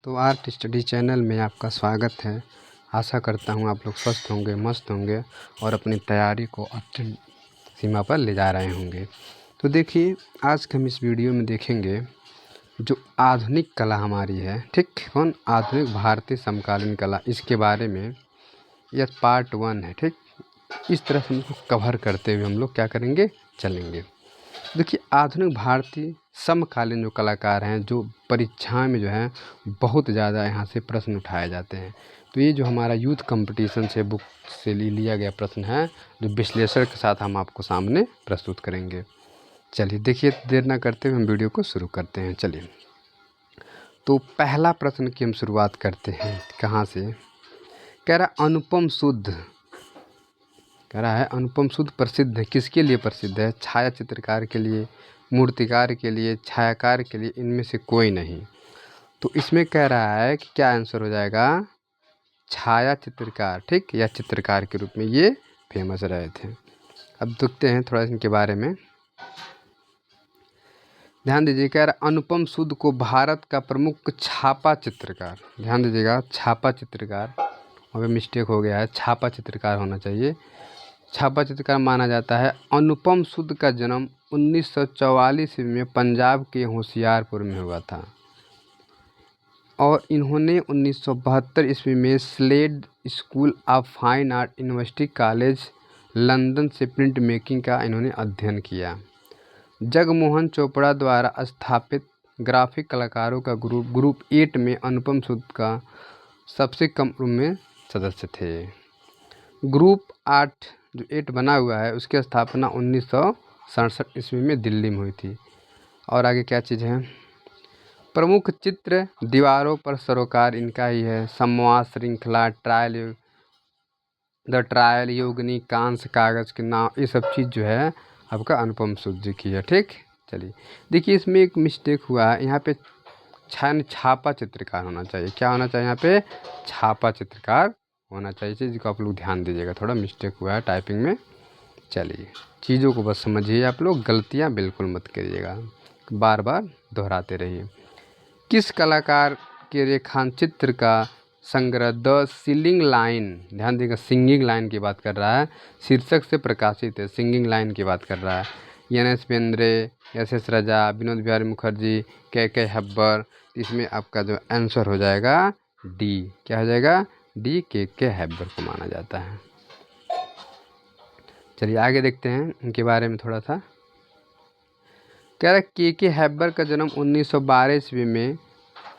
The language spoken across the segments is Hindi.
तो आर्ट स्टडी चैनल में आपका स्वागत है। आशा करता हूँ आप लोग स्वस्थ होंगे, मस्त होंगे और अपनी तैयारी को अच्छी सीमा पर ले जा रहे होंगे। तो देखिए, आज के हम इस वीडियो में देखेंगे जो आधुनिक कला हमारी है, ठीक, कौन आधुनिक भारतीय समकालीन कला, इसके बारे में यह पार्ट 1 है। ठीक, इस तरह से इसको कवर करते हुए हम लोग क्या करेंगे, चलेंगे। देखिए, आधुनिक भारतीय समकालीन जो कलाकार हैं, जो परीक्षाएं में जो है बहुत ज़्यादा यहाँ से प्रश्न उठाए जाते हैं। तो ये जो हमारा यूथ कंपटीशन से बुक से लिया गया प्रश्न है, जो विश्लेषण के साथ हम आपको सामने प्रस्तुत करेंगे। चलिए देखिए, देर ना करते हुए हम वीडियो को शुरू करते हैं। चलिए, तो पहला प्रश्न की हम शुरुआत करते हैं। कहाँ से? कह रहा अनुपम सुद, कह रहा है अनुपम सुद प्रसिद्ध है, किसके लिए प्रसिद्ध है? छाया चित्रकार के लिए, मूर्तिकार के लिए, छायाकार के लिए, इनमें से कोई नहीं। तो इसमें कह रहा है कि क्या आंसर हो जाएगा? छाया चित्रकार, ठीक, या चित्रकार के रूप में ये फेमस रहे थे। अब देखते हैं थोड़ा इनके बारे में, ध्यान दीजिए। कह रहा अनुपम सुद को भारत का प्रमुख छापा चित्रकार, ध्यान दीजिएगा, छापा चित्रकार, वहाँ पे मिस्टेक हो गया है, छापा चित्रकार होना चाहिए, छापा चित्रकार माना जाता है। अनुपम सुद का जन्म 1944 में पंजाब के होशियारपुर में हुआ था और इन्होंने 1972 ईस्वी में Slade School of Fine Art, University College London से प्रिंट मेकिंग का इन्होंने अध्ययन किया। जगमोहन चोपड़ा द्वारा स्थापित ग्राफिक कलाकारों का ग्रुप 8 में अनुपम सुद का सबसे कम उम्र में सदस्य थे। ग्रुप 8 जो 8 बना हुआ है, उसकी स्थापना 1967 ईस्वी में दिल्ली में हुई थी। और आगे क्या चीज़ है? प्रमुख चित्र दीवारों पर सरोकार इनका ही है। संवाद श्रृंखला, ट्रायल, द ट्रायल, योगिनी, कांस, कागज के नाव, ये सब चीज़ जो है आपका अनुपम सुद जी की है। ठीक, चलिए देखिए, इसमें एक मिस्टेक हुआ है। यहाँ पे छापा चित्रकार होना चाहिए। क्या होना चाहिए? यहाँ पे छापा चित्रकार होना चाहिए, चीज़ को आप लोग ध्यान दीजिएगा, थोड़ा मिस्टेक हुआ है टाइपिंग में। चलिए, चीज़ों को बस समझिए, आप लोग गलतियाँ बिल्कुल मत करिएगा, बार बार दोहराते रहिए। किस कलाकार के रेखांचित्र का संग्रह द सिंगिंग लाइन, ध्यान देगा, सिंगिंग लाइन की बात कर रहा है, शीर्षक से प्रकाशित है, सिंगिंग लाइन की बात कर रहा है। एन.एस. बेंद्रे, एस.एस. राजा, विनोद बिहारी मुखर्जी, के हेब्बर। इसमें आपका जो आंसर हो जाएगा डी, क्या हो जाएगा? डी, के हेब्बर को माना जाता है। चलिए आगे देखते हैं इनके बारे में थोड़ा सा। कह रहा के हेब्बर का जन्म 1912 ईस्वी में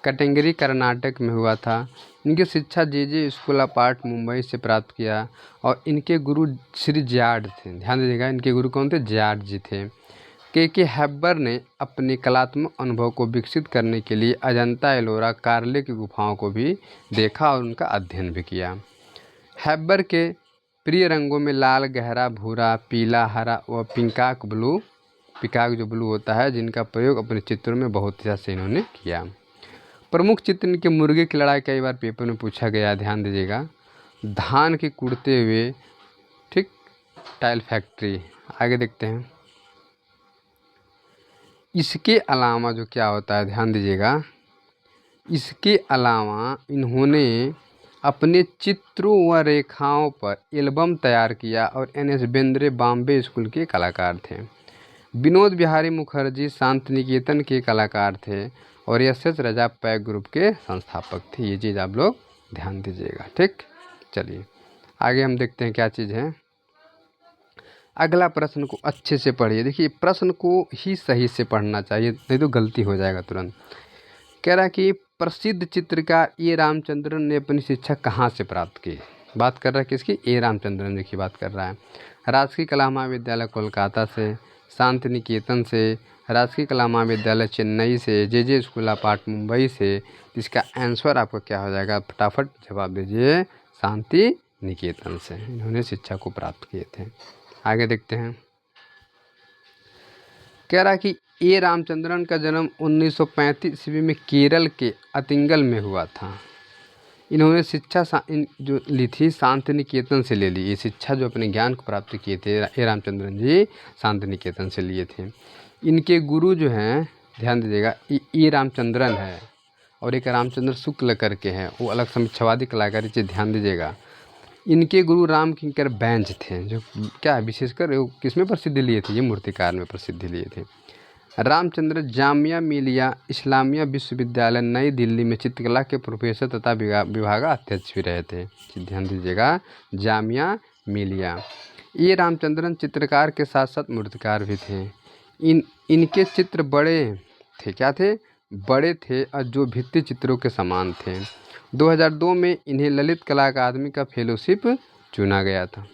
कटेंगरी कर्नाटक में हुआ था। इनकी शिक्षा जे स्कूल ऑफ आर्ट मुंबई से प्राप्त किया और इनके गुरु श्री जाड थे। ध्यान दीजिएगा, इनके गुरु कौन थे? जाड जी थे। के हेब्बर ने अपने कलात्मक अनुभव को विकसित करने के लिए अजंता, एलोरा, कार्ले की गुफाओं को भी देखा और उनका अध्ययन भी किया। हेब्बर के प्रिय रंगों में लाल, गहरा भूरा, पीला, हरा व पिकाक जो ब्लू होता है, जिनका प्रयोग अपने चित्रों में बहुत से इन्होंने किया। प्रमुख चित्र इनके मुर्गे की लड़ाई कई बार पेपर में पूछा गया, ध्यान दीजिएगा। धान के कुड़ते हुए, ठीक, टाइल फैक्ट्री। आगे देखते हैं। इसके अलावा जो क्या होता है, ध्यान दीजिएगा, इसके अलावा इन्होंने अपने चित्रों व रेखाओं पर एल्बम तैयार किया और एन.एस. बेंद्रे बॉम्बे स्कूल के कलाकार थे। विनोद बिहारी मुखर्जी शांतिनिकेतन के कलाकार थे और एस.एस. राजा पैक ग्रुप के संस्थापक थे। ये चीज़ आप लोग ध्यान दीजिएगा। ठीक, चलिए आगे हम देखते हैं क्या चीज़ है। अगला प्रश्न को अच्छे से पढ़िए। देखिए, प्रश्न को ही सही से पढ़ना चाहिए, नहीं तो गलती हो जाएगा तुरंत। कह रहा है कि प्रसिद्ध चित्रकार ए रामचंद्रन ने अपनी शिक्षा कहाँ से प्राप्त की? बात कर रहा है किसकी? ए रामचंद्रन जी की बात कर रहा है। राजकीय कला महाविद्यालय कोलकाता से, शांति निकेतन से, राजकीय कला महाविद्यालय चेन्नई से, जे स्कूल ऑफ आर्ट मुंबई से। इसका आंसर आपका क्या हो जाएगा? फटाफट जवाब दीजिए। शांति निकेतन से इन्होंने शिक्षा को प्राप्त किए थे। आगे देखते हैं। कह रहा है कि ए रामचंद्रन का जन्म 1935 ईस्वी में केरल के अतिंगल में हुआ था। इन्होंने शिक्षा जो ली थी शांति निकेतन से ले ली। ये शिक्षा जो अपने ज्ञान को प्राप्त किए थे ए रामचंद्रन जी, शांति निकेतन से लिए थे। इनके गुरु जो हैं, ध्यान दीजिएगा, ए रामचंद्रन है और एक रामचंद्र शुक्ल करके हैं, वो अलग समीक्षावादी कलाकार, इसे ध्यान दीजिएगा। इनके गुरु राम किंकर बैंज थे, जो क्या विशेषकर वो किस में प्रसिद्धि लिए थे, ये मूर्तिकार में प्रसिद्धि लिए थे। रामचंद्र जामिया मिलिया इस्लामिया विश्वविद्यालय नई दिल्ली में चित्रकला के प्रोफेसर तथा विभागाध्यक्ष भी रहे थे। ध्यान दीजिएगा, जामिया मिलिया। ये रामचंद्रन चित्रकार के साथ साथ मूर्तिकार भी थे। इनके चित्र बड़े थे, क्या थे, बड़े थे और जो भित्ति चित्रों के समान थे। 2002 में इन्हें ललित कला अकादमी का फेलोशिप चुना गया था।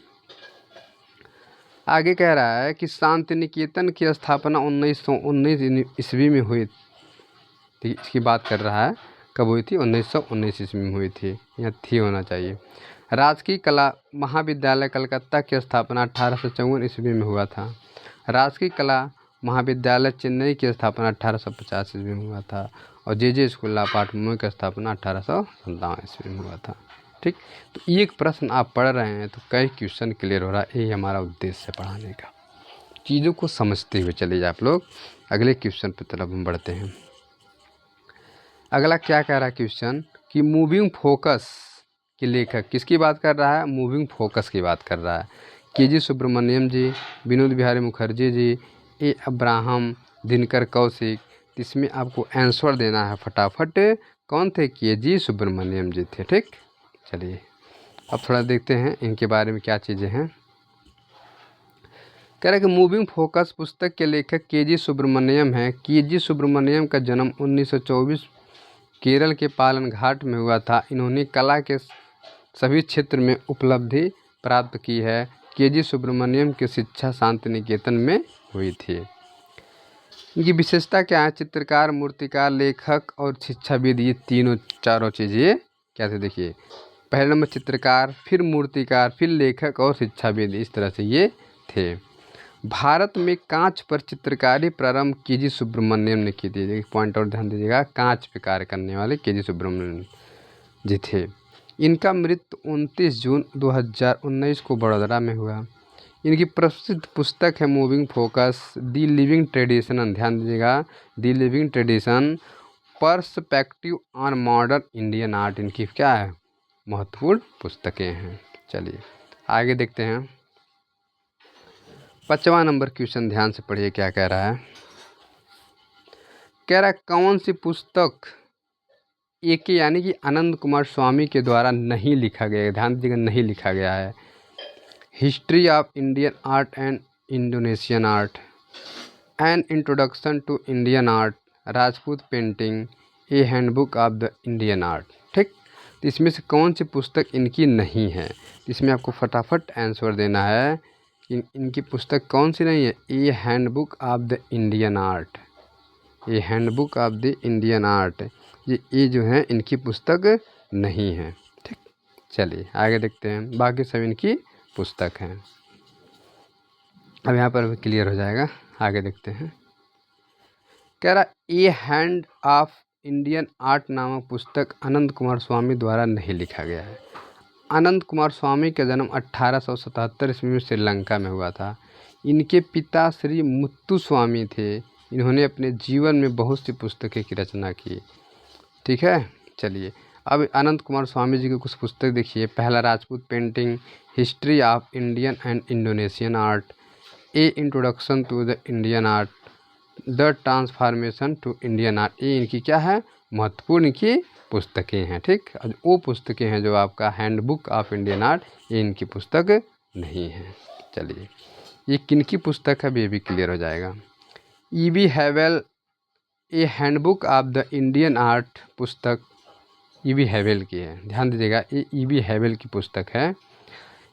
आगे कह रहा है कि शांति निकेतन की स्थापना 1919 ईस्वी में हुई थी। इसकी बात कर रहा है, कब हुई थी, 1919 ईस्वी में हुई थी, यहाँ थी होना चाहिए। राजकीय कला महाविद्यालय कलकत्ता की स्थापना 1854 ईस्वी में हुआ था। राजकीय कला महाविद्यालय चेन्नई की स्थापना 1850 ईस्वी में हुआ था। और जे स्कूल लापाट मुंबई की स्थापना 1857 ईस्वी में हुआ था। ठीक, तो एक प्रश्न आप पढ़ रहे हैं तो कई क्वेश्चन क्लियर हो रहा है, यही हमारा उद्देश्य है पढ़ाने का। चीज़ों को समझते हुए चलिए आप लोग अगले क्वेश्चन पर तरफ हम बढ़ते हैं। अगला क्या कह रहा है क्वेश्चन कि मूविंग फोकस के लेखक किसकी बात कर रहा है, मूविंग फोकस की बात कर रहा है। के.जी. सुब्रमण्यम जी, विनोद बिहारी मुखर्जी जी, ए अब्राहम, दिनकर कौशिक। इसमें आपको आंसर देना है फटाफट, कौन थे, के.जी. सुब्रमण्यम जी थे। ठीक, चलिए अब थोड़ा देखते हैं इनके बारे में क्या चीज़ें हैं। कह रहा है कि मूविंग फोकस पुस्तक के लेखक के.जी. सुब्रमण्यम हैं। के.जी. सुब्रमण्यम का जन्म 1924 केरल के पालन घाट में हुआ था। इन्होंने कला के सभी क्षेत्र में उपलब्धि प्राप्त की है। के.जी. सुब्रमण्यम की शिक्षा शांति निकेतन में हुई थी। इनकी विशेषता क्या है, चित्रकार, मूर्तिकार, लेखक और शिक्षाविद, ये चारों चीज़ें क्या थे, देखिए पहले नंबर चित्रकार, फिर मूर्तिकार, फिर लेखक और शिक्षाविद, इस तरह से ये थे। भारत में कांच पर चित्रकारी प्रारंभ के.जी. सुब्रमण्यम ने की थी। एक पॉइंट और ध्यान दीजिएगा, कांच पे कार्य करने वाले के.जी. सुब्रमण्यम जी थे। इनका मृत्यु 29 जून 2019 को बड़ौदा में हुआ। इनकी प्रसिद्ध पुस्तक है मूविंग फोकस, दी लिविंग ट्रेडिशन, ध्यान दीजिएगा, दी living tradition, perspective on modern Indian art, इनकी क्या है, महत्वपूर्ण पुस्तकें हैं। चलिए आगे देखते हैं। 5वां नंबर क्वेश्चन ध्यान से पढ़िए क्या कह रहा है। कह रहा है कौन सी पुस्तक ए.के. यानी कि आनंद कुमार स्वामी के द्वारा नहीं लिखा गया है, ध्यान दीजिएगा, नहीं लिखा गया है। History of Indian art and Indonesian art, an introduction to Indian art, Rajput painting, a handbook of the Indian art. ठीक, तो इसमें से कौन सी पुस्तक इनकी नहीं है, इसमें आपको फटाफट आंसर देना है। इनकी पुस्तक कौन सी नहीं है, a handbook of the Indian art, a handbook of the Indian art, ये जो है इनकी पुस्तक नहीं है। ठीक, चलिए आगे देखते हैं, बाकी सब इनकी पुस्तक हैं। अब यहाँ पर क्लियर हो जाएगा, आगे देखते हैं। कह रहा ए हैंड ऑफ इंडियन आर्ट नामक पुस्तक आनंद कुमार स्वामी द्वारा नहीं लिखा गया है। आनंद कुमार स्वामी का जन्म 1877 ईस्वी में श्रीलंका में हुआ था। इनके पिता श्री मुत्तु स्वामी थे। इन्होंने अपने जीवन में बहुत सी पुस्तकें की रचना की। ठीक है, चलिए अब आनंद कुमार स्वामी जी की कुछ पुस्तक देखिए। पहला Rajput painting, history of Indian and Indonesian art, a introduction to the Indian art, the transformation to Indian art, ये इनकी क्या है, महत्वपूर्ण इनकी पुस्तकें हैं। ठीक, वो पुस्तकें हैं जो आपका हैंडबुक ऑफ इंडियन आर्ट, ये इनकी पुस्तक नहीं है। चलिए ये किनकी पुस्तक है ये भी क्लियर हो जाएगा। EB. हैवेल, A handbook of the Indian art पुस्तक ई.बी. हैवेल की है, ध्यान दीजिएगा, ये ई.बी. हैवेल की पुस्तक है।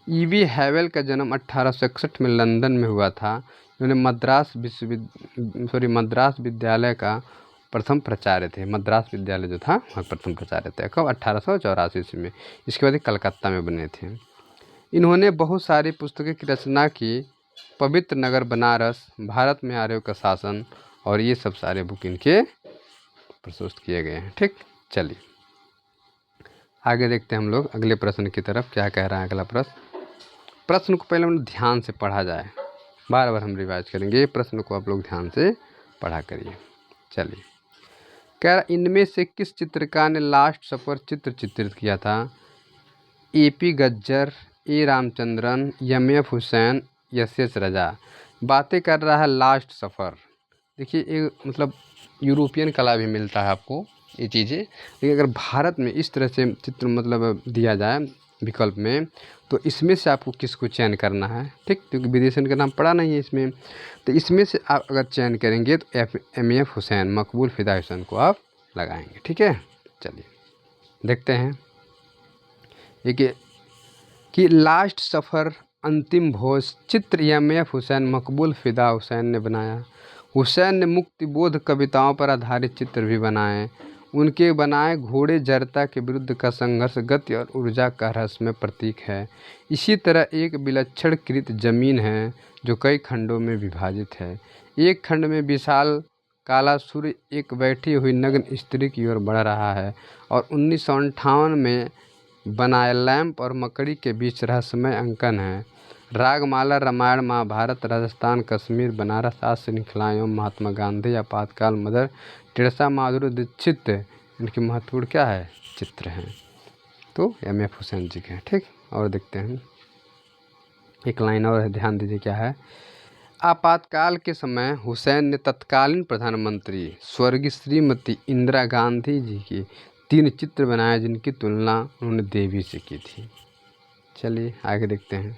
ई.बी. हैवेल का जन्म 1861 में लंदन में हुआ था। उन्होंने मद्रास विद्यालय का प्रथम प्राचार्य थे। मद्रास विद्यालय जो था वहाँ प्रथम प्राचार्य थे, कब, 1884 ईस्वी में। इसके बाद कलकत्ता में बने थे। इन्होंने बहुत सारी पुस्तकें की रचना की। पवित्र नगर बनारस, भारत में आर्यों का शासन, और ये सब सारे बुक इनके प्रस्तुत किए गए हैं। ठीक, चलिए आगे देखते हैं हम लोग अगले प्रश्न की तरफ, क्या कह रहा है अगला प्रश्न को पहले हम ध्यान से पढ़ा जाए, बार बार हम रिवाइज करेंगे, प्रश्न को आप लोग ध्यान से पढ़ा करिए। चलिए कह रहा इनमें से किस चित्रकार ने लास्ट सफर चित्र चित्रित किया था? AP Gajjar, A Ramachandran, MF Hussain, SS रजा। बातें कर रहा है लास्ट सफ़र। देखिए ये मतलब यूरोपियन कला भी मिलता है आपको ये चीज़ें, लेकिन अगर भारत में इस तरह से चित्र मतलब दिया जाए विकल्प में, तो इसमें से आपको किसको चयन करना है, ठीक, क्योंकि विदेशन का नाम पड़ा नहीं है इसमें। तो इसमें से आप अगर चयन करेंगे तो MF हुसैन, मकबूल फ़िदा हुसैन को आप लगाएंगे। ठीक है, चलिए देखते हैं ये कि लास्ट सफ़र, अंतिम भोज चित्र MF हुसैन, मकबूल फ़िदा हुसैन ने बनाया। हुसैन ने मुक्तिबोध कविताओं पर आधारित चित्र भी बनाए। उनके बनाए घोड़े जड़ता के विरुद्ध का संघर्ष गति और ऊर्जा का रहस्यमय प्रतीक है। इसी तरह एक विलक्षण कृत जमीन है जो कई खंडों में विभाजित है। एक खंड में विशाल काला सूर्य एक बैठी हुई नग्न स्त्री की ओर बढ़ रहा है और 1958 में बनाए लैंप और मकड़ी के बीच रहस्यमय अंकन है। रागमाला रामायण, महाभारत, राजस्थान, कश्मीर, बनारस आदि श्रृंखलाएं एवं महात्मा गांधी, आपातकाल, मदर टेरेसा, माधुरी दीक्षित, इनके महत्वपूर्ण क्या है चित्र हैं। तो MF हुसैन जी के हैं। ठीक, और देखते हैं एक लाइन और है, ध्यान दीजिए क्या है। आपातकाल के समय हुसैन ने तत्कालीन प्रधानमंत्री स्वर्गीय श्रीमती इंदिरा गांधी जी की 3 चित्र बनाए जिनकी तुलना उन्होंने देवी से की थी। चलिए आगे देखते हैं।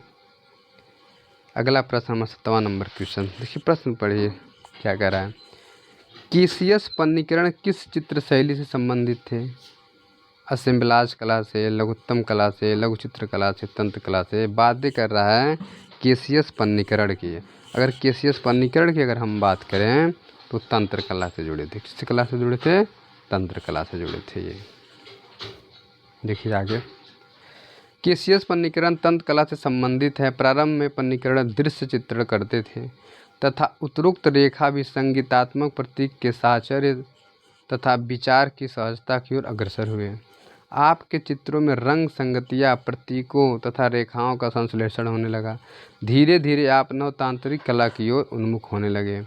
अगला प्रश्न हमारा 57 नंबर क्वेश्चन। देखिए प्रश्न पढ़िए क्या कह रहा है। केसीएस पन्नीकरण किस चित्र शैली से संबंधित थे? असेंबलाज कला से, लघुत्तम कला से, लघु चित्र कला से, तंत्र कला से। बातें कर रहा है केसीएस पन्नीकरण की। अगर केसीएस पन्नीकरण की अगर हम बात करें तो तंत्र कला से जुड़े थे। किस कला से जुड़े थे? तंत्र कला से जुड़े थे ये। देखिए आगे, केसीएस पन्नीकरण तंत्र कला से संबंधित है। प्रारंभ में पन्नीकरण दृश्य चित्रण करते थे तथा उत्तरोक्त रेखा भी संगीतात्मक प्रतीक के साहचर्य तथा विचार की सहजता की ओर अग्रसर हुए। आपके चित्रों में रंग संगतियाँ, प्रतीकों तथा रेखाओं का संश्लेषण होने लगा। धीरे धीरे आप नवतांत्रिक कला की ओर उन्मुख होने लगे।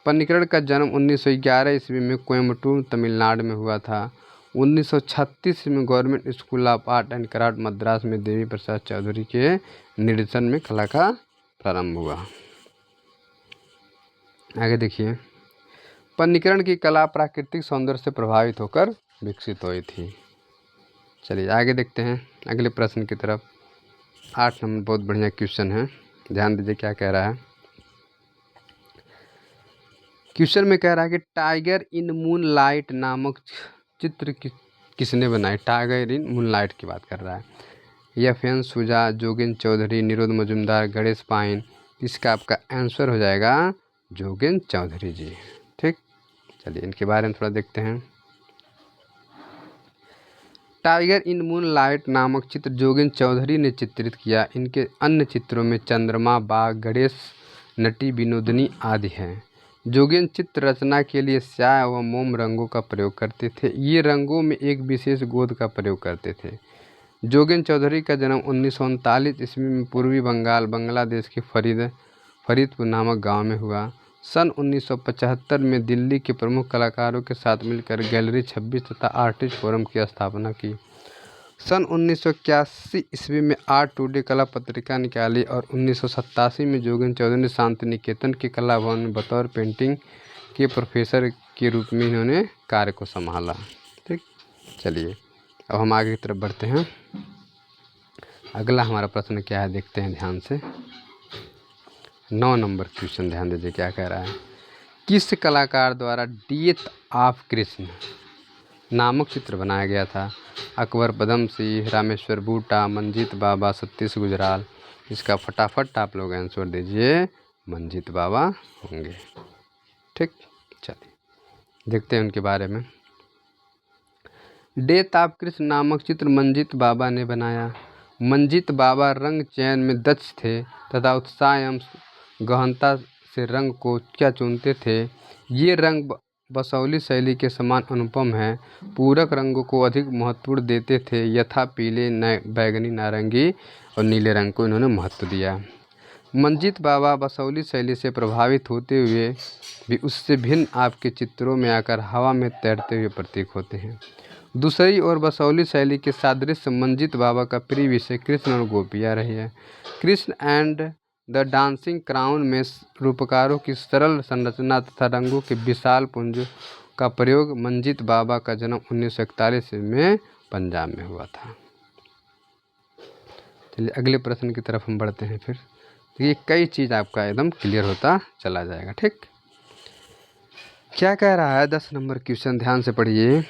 पन्नीकरण का जन्म 1911 ईस्वी में कोयम्बटूर, तमिलनाडु में हुआ था। 1936 में government school of art and craft Madras में देवी प्रसाद चौधरी के निर्देशन में कला का प्रारंभ हुआ। आगे देखिए, पन्नीकरण की कला प्राकृतिक सौंदर्य से प्रभावित होकर विकसित हुई थी। चलिए आगे देखते हैं अगले प्रश्न की तरफ। 8 नंबर बहुत बढ़िया क्वेश्चन है, ध्यान दीजिए क्या कह रहा है। क्वेश्चन में कह रहा है कि टाइगर इन मूनलाइट नामक चित्र किसने बनाई? टाइगर इन मूनलाइट की बात कर रहा है। FN सुजा, जोगेंद्र चौधरी, निरोध मजुमदार, गणेश पाइन। इसका आपका आंसर हो जाएगा जोगेंद्र चौधरी जी। ठीक, चलिए इनके बारे में थोड़ा देखते हैं। टाइगर इन मूनलाइट नामक चित्र जोगेंद्र चौधरी ने चित्रित किया। इनके अन्य चित्रों में चंद्रमा, बाघ, गणेश, नटी, विनोदनी आदि हैं। जोगेंद्र चित्र रचना के लिए स्याह व मोम रंगों का प्रयोग करते थे। ये रंगों में एक विशेष गोंद का प्रयोग करते थे। जोगेंद्र चौधरी का जन्म 1939 ईस्वी में पूर्वी बंगाल, बांग्लादेश के फरीदपुर नामक गांव में हुआ। सन 1975 में दिल्ली के प्रमुख कलाकारों के साथ मिलकर गैलरी 26 तथा आर्टिस्ट फोरम की स्थापना की। सन 1981 ईस्वी में आर्ट टुडे कला पत्रिका निकाली और 1987 में जोगेंद्र चौधरी ने शांति निकेतन के कला भवन में बतौर पेंटिंग के प्रोफेसर के रूप में इन्होंने कार्य को संभाला। ठीक, चलिए अब हम आगे की तरफ बढ़ते हैं। अगला हमारा प्रश्न क्या है देखते हैं ध्यान से। 9 नंबर क्वेश्चन, ध्यान दीजिए क्या कह रहा है। किस कलाकार द्वारा डेथ ऑफ कृष्ण नामक चित्र बनाया गया था? अकबर पदम सिंह, रामेश्वर बूटा, मंजीत बाबा, सतीश गुजराल। इसका फटाफट आप लोग आंसर दीजिए, मंजीत बाबा होंगे। ठीक, चलिए देखते हैं उनके बारे में। डेथ ऑफ कृष्ण नामक चित्र मंजीत बाबा ने बनाया। मंजीत बाबा रंग चयन में दक्ष थे तथा उत्साह एवं गहनता से रंग को क्या चुनते थे। ये रंग बसौली शैली के समान अनुपम है। पूरक रंगों को अधिक महत्वपूर्ण देते थे, यथा पीले, बैगनी, नारंगी और नीले रंग को इन्होंने महत्व दिया। मंजीत बाबा बसौली शैली से प्रभावित होते हुए भी उससे भिन्न आपके चित्रों में आकर हवा में तैरते हुए प्रतीक होते हैं। दूसरी ओर बसौली शैली के सादृश्य मंजीत बाबा का प्रिय विषय कृष्ण और गोपियाँ रही है। Krishna and the dancing crown में रूपकारों की सरल संरचना तथा रंगों के विशाल पुंज का प्रयोग। मंजीत बाबा का जन्म 1941 में पंजाब में हुआ था। चलिए अगले प्रश्न की तरफ हम बढ़ते हैं। फिर ये कई चीज़ आपका एकदम क्लियर होता चला जाएगा। ठीक, क्या कह रहा है 10 नंबर क्वेश्चन, ध्यान से पढ़िए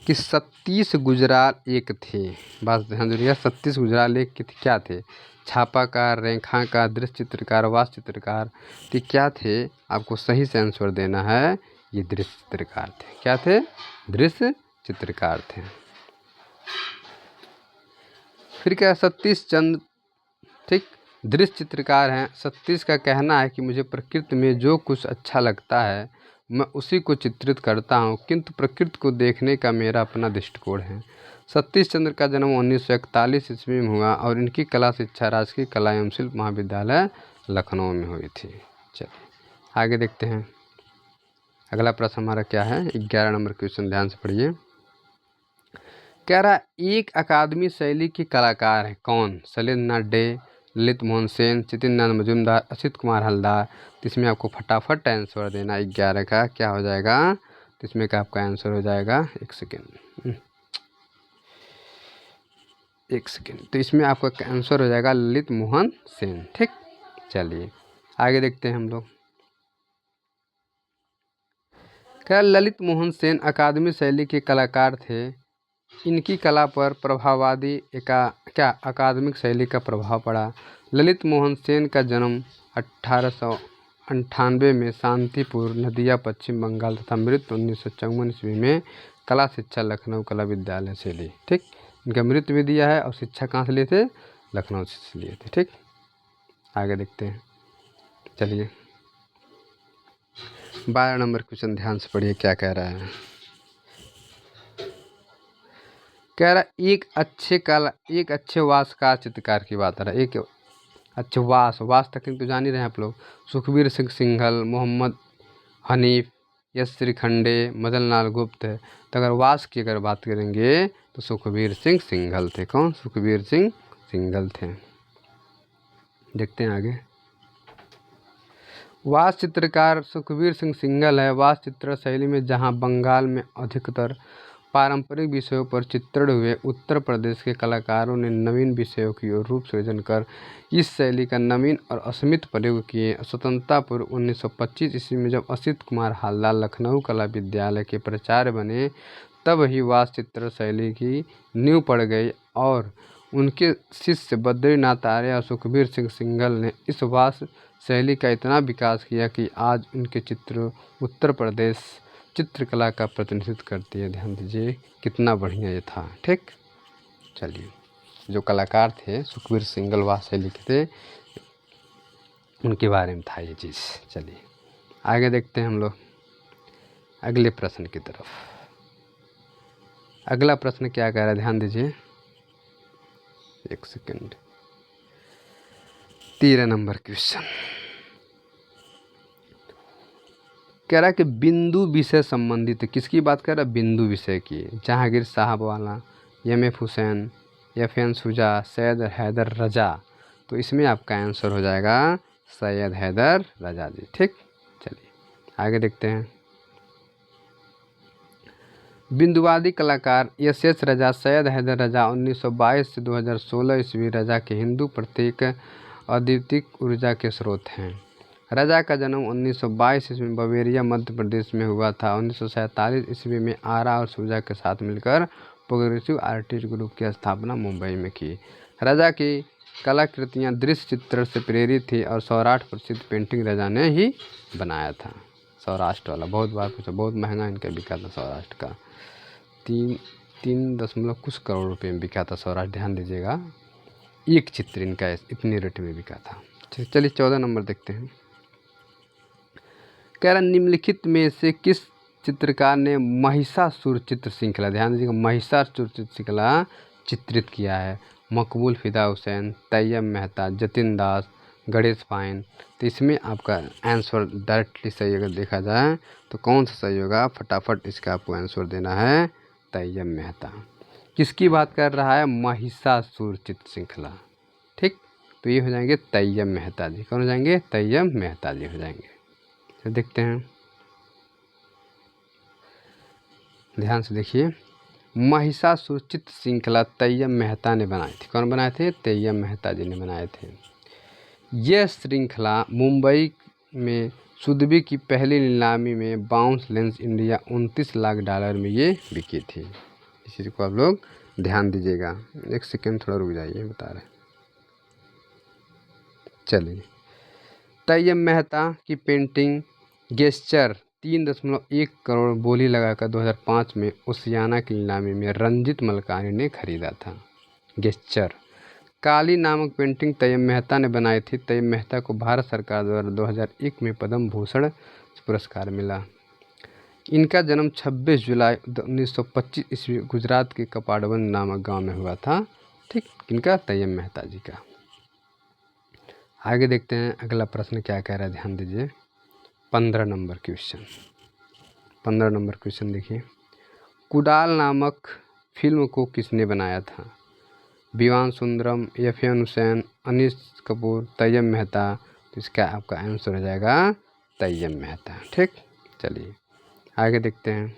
कि 36 गुजराल एक थे। बात ध्यान दीजिएगा, 36 गुजराल एक क्या थे? छापाकार, रेखाकार, दृश्य चित्रकार, वास्तु चित्रकार। तो क्या थे? आपको सही से आंसर देना है। ये दृश्य चित्रकार थे। क्या थे? दृश्य चित्रकार थे। फिर क्या? 36 चंद, ठीक, दृश्य चित्रकार हैं। 36 का कहना है कि मुझे प्रकृति में जो कुछ अच्छा लगता है मैं उसी को चित्रित करता हूँ, किंतु प्रकृति को देखने का मेरा अपना दृष्टिकोण है। सतीश चंद्र का जन्म 1941 ईस्वी में हुआ और इनकी कला शिक्षा राजकीय कला एवं शिल्प महाविद्यालय लखनऊ में हुई थी। चलिए आगे देखते हैं। अगला प्रश्न हमारा क्या है? 11 नंबर क्वेश्चन, ध्यान से पढ़िए। कह रहा एक अकादमी शैली के कलाकार है कौन? शैलेंद्रनाथ डे, ललित मोहन सेन, चितिननाथ मजूमदार, असित कुमार हलदार। तो इसमें आपको फटाफट आंसर देना। 11 का क्या हो जाएगा? तो इसमें का आपका आंसर हो जाएगा, एक सेकेंड, तो इसमें आपका आंसर हो जाएगा ललित मोहन सेन। ठीक, चलिए आगे देखते हैं हम लोग। क्या ललित मोहन सेन अकादमी शैली के कलाकार थे। इनकी कला पर प्रभाववादी अकादमिक शैली का प्रभाव पड़ा। ललित मोहन सेन का जन्म 1898 में शांतिपुर नदिया, पश्चिम बंगाल तथा मृत्यु 1954 ईस्वी में कला शिक्षा लखनऊ कला विद्यालय से ली। ठीक, इनका मृत्यु भी दिया है और शिक्षा कहाँ से लिए थे? लखनऊ से लिए थे। ठीक, आगे देखते हैं। चलिए 12 नंबर क्वेश्चन, ध्यान से पढ़िए क्या कह रहा है। कह रहा एक अच्छे वास्तुकार चित्रकार की बात है। एक अच्छे वास तकनीक तो जान ही रहे हैं आप लोग। सुखबीर सिंह सिंघल, मोहम्मद हनीफ, यश श्रीखंडे, मदन लाल गुप्त। तो अगर वास की बात करेंगे तो सुखबीर सिंह सिंघल थे। कौन? सुखबीर सिंह सिंघल थे। देखते हैं आगे। वास चित्रकार सुखबीर सिंह सिंघल है। वास चित्र शैली में जहां बंगाल में अधिकतर पारंपरिक विषयों पर चित्रण हुए, उत्तर प्रदेश के कलाकारों ने नवीन विषयों की ओर रूप सृजन कर इस शैली का नवीन और असीमित प्रयोग किए। स्वतंत्रता पूर्व 1925 ईस्वी में जब असित कुमार हलदार लखनऊ कला विद्यालय के प्राचार्य बने तब ही वास चित्र शैली की नींव पड़ गई और उनके शिष्य बद्रीनाथ आर्य और सुखबीर सिंह सिंघल ने इस वास शैली का इतना विकास किया कि आज उनके चित्र उत्तर प्रदेश चित्रकला का प्रतिनिधित्व करती है। ध्यान दीजिए कितना बढ़िया ये था। ठीक, चलिए जो कलाकार थे सुखबीर सिंघल वास शैली के थे, उनके बारे में था ये चीज़। चलिए आगे देखते हैं हम लोग अगले प्रश्न की तरफ। अगला प्रश्न क्या कह रहा है? ध्यान दीजिए, एक सेकंड। 13 नंबर क्वेश्चन कह रहा है कि बिंदु विषय संबंधित। किसकी बात कर रहा है? बिंदु विषय की। जहांगीर साहब वाला, एम.एफ. हुसैन, एफ.एन. शुजा, सैयद हैदर रजा। तो इसमें आपका आंसर हो जाएगा सैयद हैदर रजा जी। ठीक, चलिए आगे देखते हैं। बिंदुवादी कलाकार एस.एस. रजा, सैयद हैदर रजा 1922 से 2016 ईस्वी रजा के हिंदू प्रतीक अद्वितीय ऊर्जा के स्रोत हैं। रजा का जन्म 1922 ईस्वी में बवेरिया मध्य प्रदेश में हुआ था। 1947 ईस्वी में आरा और सूजा के साथ मिलकर प्रोग्रेसिव आर्टिस्ट ग्रुप की स्थापना मुंबई में की। रजा की कलाकृतियाँ दृश्य चित्र से प्रेरित थी और सौराष्ट्र प्रसिद्ध पेंटिंग रजा ने ही बनाया था। सौराष्ट्र वाला बहुत बार पूछा, बहुत महंगा इनका बिका था सौराष्ट्र का। 3 कुछ करोड़ रुपए में बिका था सौराष्ट्र। ध्यान दीजिएगा, एक चित्र इनका इतने रेट में बिका था। चलिए 14 नंबर देखते हैं। कह रहा निम्नलिखित में से किस चित्रकार ने महिषासुर चित्र श्रृंखला, ध्यान दीजिएगा, महिषासुर चित्र श्रृंखला चित्रित किया है? मकबूल फिदा हुसैन, तैयब मेहता, जतिन दास, गणेश फाइन। तो इसमें आपका आंसर डायरेक्टली सही अगर देखा जाए तो कौन सा सही होगा, फटाफट इसका आपको आंसर देना है तैयब मेहता। किसकी बात कर रहा है, महिषासुर चित्र श्रृंखला। ठीक, तो ये हो जाएंगे तैयब मेहता जी। कौन हो जाएंगे, तैयब मेहता जी हो जाएंगे। तो देखते हैं, ध्यान से देखिए, महिषासुर चित्र श्रृंखला तैयब मेहता ने बनाई थी। कौन बनाए थे, तैयब मेहता जी ने बनाए थे। यह श्रृंखला मुंबई में सुदबी की पहली नीलामी में bounce lens India 29 lakh dollar में ये बिकी थी। इस चीज़ को आप लोग ध्यान दीजिएगा। एक सेकेंड थोड़ा रुक जाइए, बता रहे। चलिए, तैयब मेहता की पेंटिंग गेस्चर 3.1 करोड़ बोली लगाकर 2005 में ओशियाना की नीलामी में रंजित मलकानी ने खरीदा था। गेस्चर काली नामक पेंटिंग तैयब मेहता ने बनाई थी। तैयब मेहता को भारत सरकार द्वारा 2001 में पद्म भूषण पुरस्कार मिला। इनका जन्म 26 जुलाई 1925 ईस्वी गुजरात के कपाड़बंद नामक गांव में हुआ था। ठीक, इनका तैयब मेहता जी का। आगे देखते हैं अगला प्रश्न क्या कह रहा है, ध्यान दीजिए। 15 नंबर क्वेश्चन। 15 नंबर क्वेश्चन देखिए, कुडाल नामक फिल्म को किसने बनाया था? विवान सुंदरम, एफएन हुसैन, अनीस कपूर, तैयब मेहता। तो इसका आपका आंसर हो जाएगा तैयब मेहता। ठीक, चलिए आगे देखते हैं।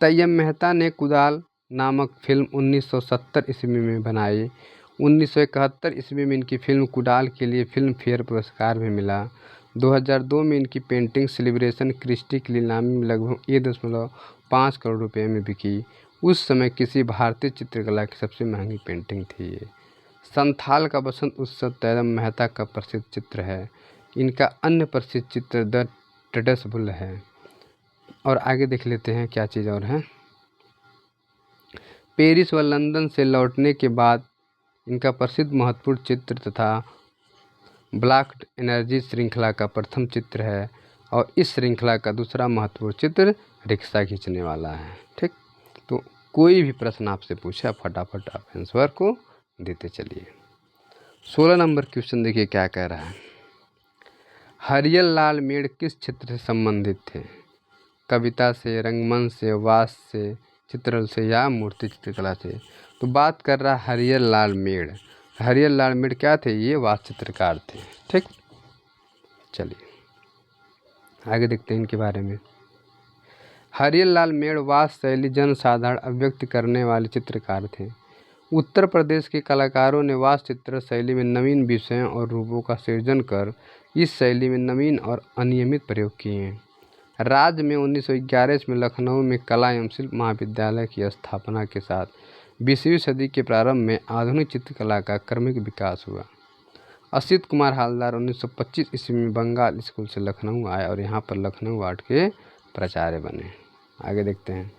तैयब मेहता ने कुदाल नामक फिल्म 1970 ईस्वी में बनाई। 1971 ईस्वी में इनकी फिल्म कुडाल के लिए फिल्म फेयर पुरस्कार भी मिला। 2002 में इनकी पेंटिंग सेलिब्रेशन क्रिस्टी की नीलामी में लगभग 1.5 करोड़ रुपए में बिकी। उस समय किसी भारतीय चित्रकला की सबसे महंगी पेंटिंग थी ये। संथाल का बसंत उत्सव तैयब मेहता का प्रसिद्ध चित्र है। इनका अन्य प्रसिद्ध चित्र द ट्रेडर्स बुल है। और आगे देख लेते हैं क्या चीज़ और है। पेरिस व लंदन से लौटने के बाद इनका प्रसिद्ध महत्वपूर्ण चित्र तथा ब्लॉक्ड एनर्जी श्रृंखला का प्रथम चित्र है। और इस श्रृंखला का दूसरा महत्वपूर्ण चित्र रिक्शा खींचने वाला है। ठीक, तो कोई भी प्रश्न आपसे पूछे आप फटाफट आप आंसर को देते चलिए। 16 नंबर क्वेश्चन देखिए क्या कह रहा है। हरियल लाल मेड़ किस क्षेत्र से संबंधित थे? कविता से, रंगमंच से, वास से, चित्रल से या मूर्ति चित्रकला से? तो बात कर रहा हरियल लाल मेड़। हरियल लाल मेड़ क्या थे? ये वास चित्रकार थे। ठीक, चलिए आगे देखते हैं इनके बारे में। हरियल लाल मेड़ वास शैली जनसाधारण अभिव्यक्त करने वाले चित्रकार थे। उत्तर प्रदेश के कलाकारों ने वास चित्र शैली में नवीन विषयों और रूपों का सृजन कर इस शैली में नवीन और अनियमित प्रयोग किए हैं। राज्य में 1911 में लखनऊ में कला एवं शिल्प महाविद्यालय की स्थापना के साथ 20वीं सदी के प्रारंभ में आधुनिक चित्रकला का क्रमिक विकास हुआ। असित कुमार हालदार 1925 ईस्वी में बंगाल स्कूल से लखनऊ आए और यहाँ पर लखनऊ आर्ट के प्राचार्य बने। आगे देखते हैं।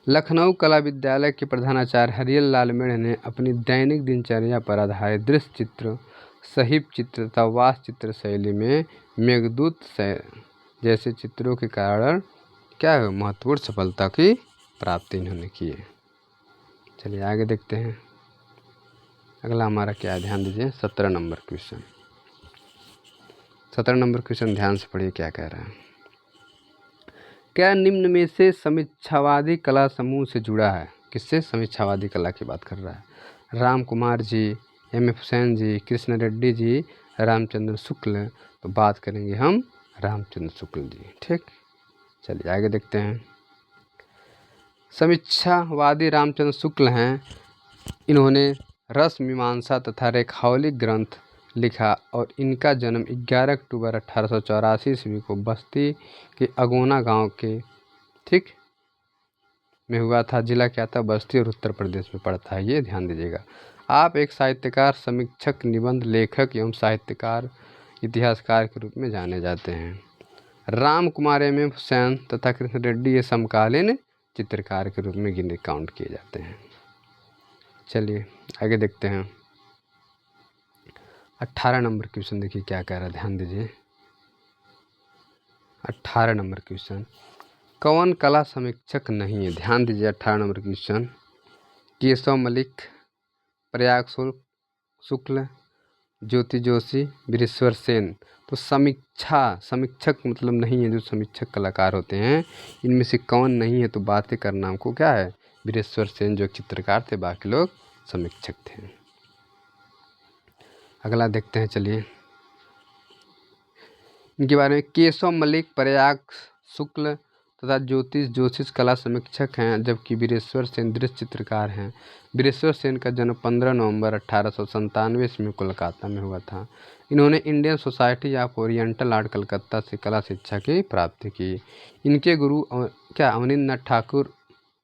लखनऊ कला विद्यालय के प्रधानाचार्य हरियल लाल मेड़ ने अपनी दैनिक दिनचर्या पर आधारित दृश्य चित्र, साहिब चित्र तथा वास चित्र शैली में मेघदूत जैसे चित्रों के कारण क्या है महत्वपूर्ण सफलता की प्राप्ति इन्होंने की है। चलिए आगे देखते हैं अगला हमारा क्या है, ध्यान दीजिए। 17 नंबर क्वेश्चन। 17 नंबर क्वेश्चन ध्यान से पढ़िए क्या कह रहा है। क्या निम्न में से समीक्षावादी कला समूह से जुड़ा है? किससे? समीक्षावादी कला की बात कर रहा है। राम कुमार जी, एम.एफ. हुसैन जी, कृष्ण रेड्डी जी, रामचंद्र शुक्ल। तो बात करेंगे हम रामचंद्र शुक्ल जी। ठीक, चलिए आगे देखते हैं। समीक्षावादी रामचंद्र शुक्ल हैं। इन्होंने रस मीमांसा तथा रेखावली ग्रंथ लिखा और इनका जन्म 11 अक्टूबर 1884 ईस्वी को बस्ती के अगोना गांव के ठीक में हुआ था। जिला क्या था? बस्ती और उत्तर प्रदेश में पड़ता है। ये ध्यान दीजिएगा। आप एक साहित्यकार, समीक्षक, निबंध लेखक एवं साहित्यकार, इतिहासकार के रूप में जाने जाते हैं। राम कुमार, एम.एफ. हुसैन तथा कृष्ण रेड्डी ये समकालीन चित्रकार के रूप में गिने काउंट किए जाते हैं। चलिए आगे देखते हैं। 18 नंबर क्वेश्चन देखिए क्या कह रहा है, ध्यान दीजिए। 18 नंबर क्वेश्चन, कौन कला समीक्षक नहीं है? ध्यान दीजिए 18 नंबर क्वेश्चन। केशव मलिक, प्रयाग शुक्ल, ज्योति जोशी, वीरेश्वर सेन। तो समीक्षक मतलब नहीं है, जो समीक्षक कलाकार होते हैं इनमें से कौन नहीं है, तो बातें करना हमको क्या है, वीरेश्वर सेन जो चित्रकार थे, बाकी लोग समीक्षक थे। अगला देखते हैं, चलिए इनके बारे में। केशव मलिक प्रयाग शुक्ल तथा ज्योतिष जोशी कला समीक्षक हैं, जबकि वीरेश्वर सेन दृश्य चित्रकार हैं। वीरेश्वर सेन का जन्म 15 नवंबर 1897 ईस्वी में कोलकाता में हुआ था। इन्होंने Indian society of oriental art Calcutta से कला शिक्षा की प्राप्ति की। इनके गुरु अवनींद्रनाथ ठाकुर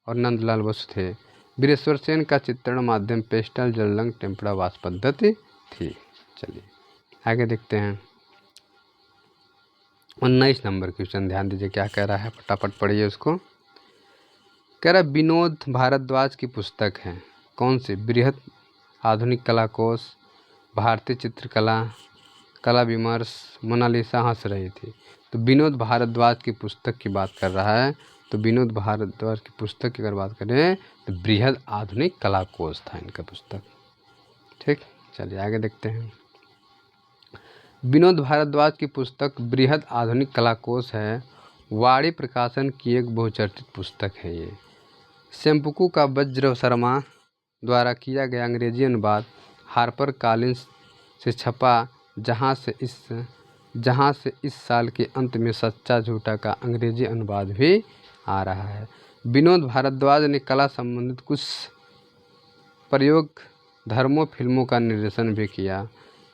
और नंदलाल बसु थे। वीरेश्वर सेन का चित्रण माध्यम पेस्टल, जल रंग, टेम्परा वाश पद्धति थी। चलिए आगे देखते हैं। 19 नंबर क्वेश्चन, ध्यान दीजिए क्या कह रहा है, फटाफट पढ़िए उसको। कह रहा विनोद भारद्वाज की पुस्तक है, कौन सी? बृहद आधुनिक कला कोश, भारतीय चित्रकला, कला विमर्श, मोनालिसा हंस रही थी। तो विनोद भारद्वाज की पुस्तक की बात कर रहा है। तो विनोद भारद्वाज की पुस्तक की अगर बात करें तो बृहद आधुनिक कला कोश था इनका पुस्तक। ठीक, चलिए आगे देखते हैं। विनोद भारद्वाज की पुस्तक बृहद आधुनिक कला कोश है, वाणी प्रकाशन की एक बहुचर्चित पुस्तक है ये। सेम्पुकू का वज्र शर्मा द्वारा किया गया अंग्रेजी अनुवाद हार्पर कॉलिंस से छपा, जहां से इस साल के अंत में सच्चा झूठा का अंग्रेजी अनुवाद भी आ रहा है। विनोद भारद्वाज ने कला संबंधित कुछ प्रयोग धर्मों फिल्मों का निर्देशन भी किया।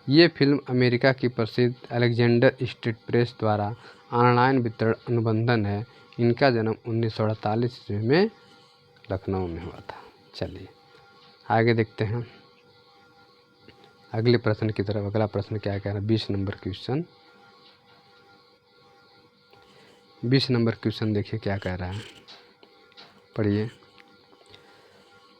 ये फिल्म अमेरिका की प्रसिद्ध अलेक्जेंडर स्ट्रीट प्रेस द्वारा ऑनलाइन वितरण अनुबंधन है। इनका जन्म 1948 ईस्वी में लखनऊ में हुआ था। चलिए आगे देखते हैं अगले प्रश्न की तरफ। अगला प्रश्न क्या कह रहा है, 20 नंबर क्वेश्चन। 20 नंबर क्वेश्चन देखिए क्या कह रहा है, पढ़िए।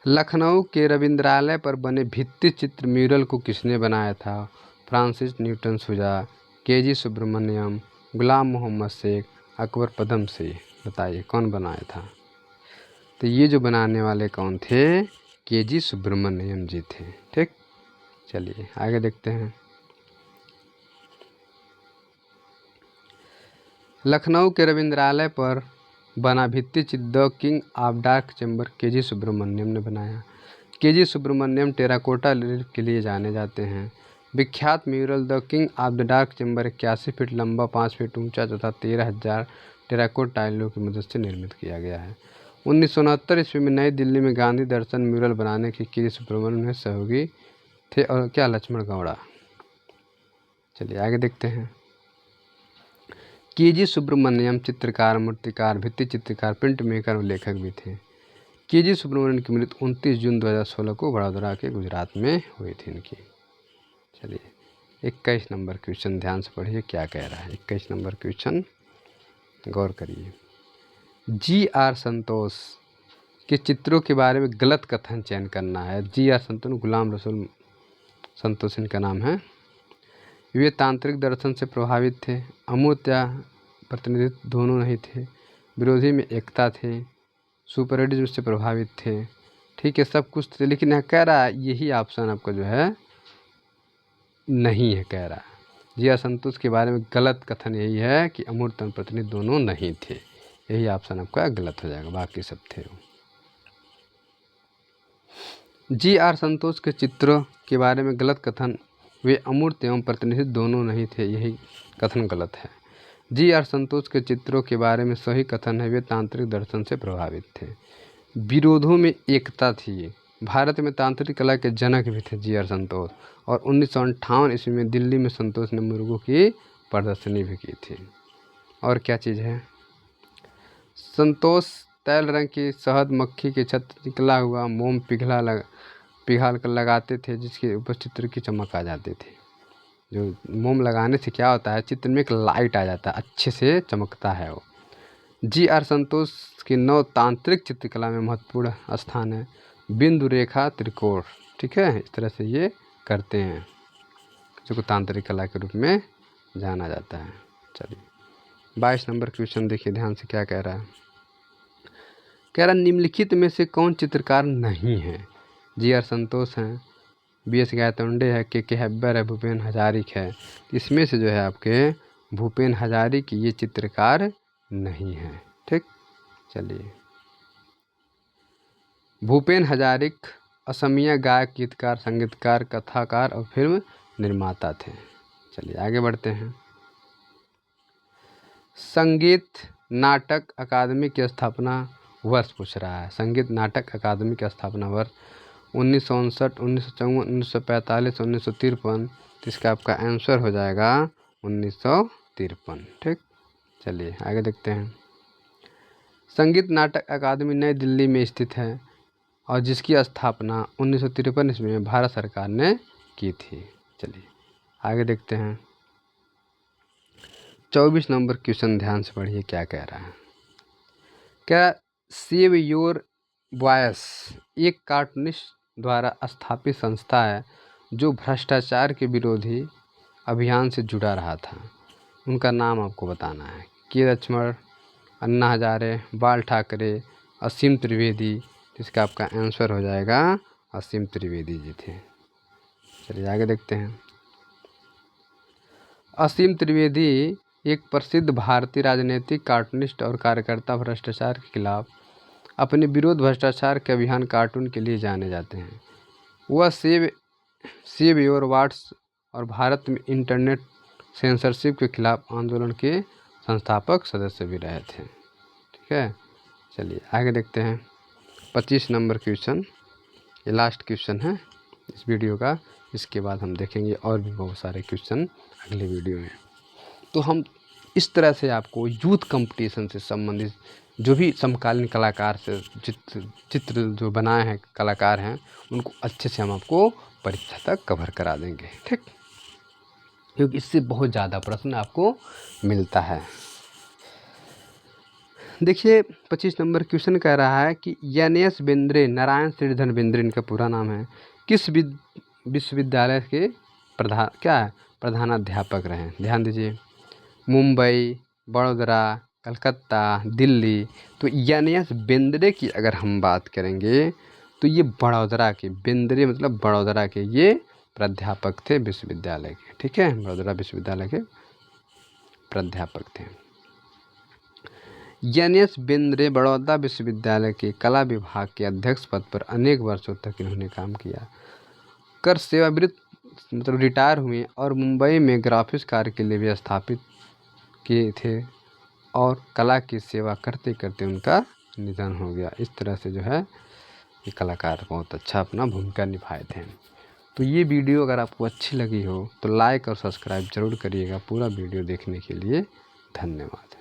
लखनऊ के रविंद्रालय पर बने भित्ति चित्र म्यूरल को किसने बनाया था? फ्रांसिस न्यूटन सुजा, केजी सुब्रमण्यम, गुलाम मोहम्मद शेख, अकबर पदम से। बताइए कौन बनाया था? तो ये जो बनाने वाले कौन थे? केजी सुब्रमण्यम जी थे। ठीक, चलिए आगे देखते हैं। लखनऊ के रविंद्रालय पर बना भित्ति चित्र the king of dark chamber K G Subramanyan ने बनाया। केजी सुब्रमण्यम टेराकोटा के लिए जाने जाते हैं। विख्यात mural the king of the dark chamber 81 feet लंबा, 5 फीट ऊंचा तथा 13,000 टेराकोट टाइलों की मदद से निर्मित किया गया है। 1969 ईस्वी में नई दिल्ली में गांधी दर्शन म्यूरल बनाने के केजी सुब्रमण्यम में सहयोगी थे और क्या लक्ष्मण गौड़ा। चलिए आगे देखते हैं। केजी सुब्रमण्यम चित्रकार, मूर्तिकार, भित्ति चित्रकार, प्रिंट मेकर और लेखक भी थे। केजी सुब्रमण्यम की मृत्यु 29 जून 2016 को वडोदरा के गुजरात में हुई थी इनकी। चलिए 21 नंबर क्वेश्चन ध्यान से पढ़िए क्या कह रहा है। 21 नंबर क्वेश्चन गौर करिए। जी.आर. संतोष के चित्रों के बारे में गलत कथन चयन करना है। जी.आर. संतोष, गुलाम रसूल संतोष इनका नाम है। वे तांत्रिक दर्शन से प्रभावित थे, अमूर्तता प्रतिनिधित्व दोनों नहीं थे, विरोधी में एकता थे, सुपरडिज्म से प्रभावित थे। ठीक है, सब कुछ थे, लेकिन यहाँ कह रहा है यही ऑप्शन आपका जो है नहीं है। कह रहा है जी.आर. संतोष के बारे में गलत कथन यही है कि अमूर्त प्रतिनिधि दोनों नहीं थे। यही ऑप्शन आपका गलत हो जाएगा, बाकी सब थे। जी.आर. संतोष के चित्रों के बारे में गलत कथन, वे अमूर्त एवं प्रतिनिधि दोनों नहीं थे, यही कथन गलत है। जी.आर. संतोष के चित्रों के बारे में सही कथन है, वे तांत्रिक दर्शन से प्रभावित थे, विरोधों में एकता थी। भारत में तांत्रिक कला के जनक भी थे जी.आर. संतोष, और 1958 ईस्वी में दिल्ली में संतोष ने मुर्गों की प्रदर्शनी भी की थी। और क्या चीज़ है? संतोष तैल रंग की शहद मक्खी के छत्र निकला हुआ मोम पिघाल कर लगाते थे, जिसके ऊपर चित्र की चमक आ जाती थी। जो मोम लगाने से क्या होता है, चित्र में एक लाइट आ जाता है, अच्छे से चमकता है वो। जी.आर. संतोष की नव तांत्रिक चित्रकला में महत्वपूर्ण स्थान है। बिंदु रेखा त्रिकोण, ठीक है, इस तरह से ये करते हैं, जो तांत्रिक कला के रूप में जाना जाता है। चलिए 22 नंबर क्वेश्चन देखिए ध्यान से क्या कह रहा है। कह रहा निम्नलिखित में से कौन चित्रकार नहीं है? जी.आर. संतोष हैं, BS गायतोंडे है, के हेब्बर है, भूपेन हजारिक है। इसमें से जो है आपके भूपेन हजारिक ये चित्रकार नहीं है। ठीक, चलिए। भूपेन हजारिक असमिया गायक, गीतकार, संगीतकार, कथाकार और फिल्म निर्माता थे। चलिए आगे बढ़ते हैं। संगीत नाटक अकादमी की स्थापना वर्ष पूछ रहा है। संगीत नाटक अकादमी की स्थापना वर्ष 1959, 1954, 1945, 1953। तो इसका आपका आंसर हो जाएगा 1953। ठीक, चलिए आगे देखते हैं। संगीत नाटक अकादमी नई दिल्ली में स्थित है और जिसकी स्थापना 1953 ईस्वी में भारत सरकार ने की थी। चलिए आगे देखते हैं। 24 नंबर क्वेश्चन ध्यान से पढ़िए क्या कह रहा है। क्या सेव योर वॉयस एक कार्टूनिस्ट द्वारा स्थापित संस्था है जो भ्रष्टाचार के विरोधी अभियान से जुड़ा रहा था। उनका नाम आपको बताना है। के लक्ष्मण, अन्ना हजारे, बाल ठाकरे, असीम त्रिवेदी। इसका आपका आंसर हो जाएगा असीम त्रिवेदी जी थे। चलिए आगे देखते हैं। असीम त्रिवेदी एक प्रसिद्ध भारतीय राजनीतिक कार्टूनिस्ट और कार्यकर्ता भ्रष्टाचार के खिलाफ अपने विरोध भ्रष्टाचार के अभियान कार्टून के लिए जाने जाते हैं। वह सेव योर वॉयस और भारत में इंटरनेट सेंसरशिप के खिलाफ आंदोलन के संस्थापक सदस्य भी रहे थे। ठीक है, चलिए आगे देखते हैं। 25 नंबर क्वेश्चन, ये लास्ट क्वेश्चन है इस वीडियो का। इसके बाद हम देखेंगे और भी बहुत सारे क्वेश्चन अगले वीडियो में। तो हम इस तरह से आपको यूथ कंपटीशन से संबंधित जो भी समकालीन कलाकार से चित्र जो बनाए हैं कलाकार हैं उनको अच्छे से हम आपको परीक्षा तक कवर करा देंगे। ठीक, क्योंकि इससे बहुत ज़्यादा प्रश्न आपको मिलता है। देखिए 25 नंबर क्वेश्चन कह रहा है कि NS बेंद्रे, नारायण श्रीधर बेंद्रे इनका पूरा नाम है, किस विश्वविद्यालय के प्रधानाध्यापक रहे। ध्यान दीजिए, मुंबई, बड़ौदा, कलकत्ता, दिल्ली। तो NS बेंद्रे की अगर हम बात करेंगे तो ये बड़ौदा के, बेंद्रे मतलब बड़ौदा के ये प्राध्यापक थे विश्वविद्यालय के। ठीक है, बड़ौदा विश्वविद्यालय के प्राध्यापक थे। NS बेंद्रे बड़ौदा विश्वविद्यालय के कला विभाग के अध्यक्ष पद पर अनेक वर्षों तक इन्होंने काम किया। कर सेवानिवृत्त मतलब रिटायर हुए और मुंबई में ग्राफिक्स कार्य के लिए भी स्थापित किए थे और कला की सेवा करते करते उनका निधन हो गया। इस तरह से जो है ये कलाकार बहुत अच्छा अपना भूमिका निभाए थे। तो ये वीडियो अगर आपको अच्छी लगी हो तो लाइक और सब्सक्राइब जरूर करिएगा। पूरा वीडियो देखने के लिए धन्यवाद।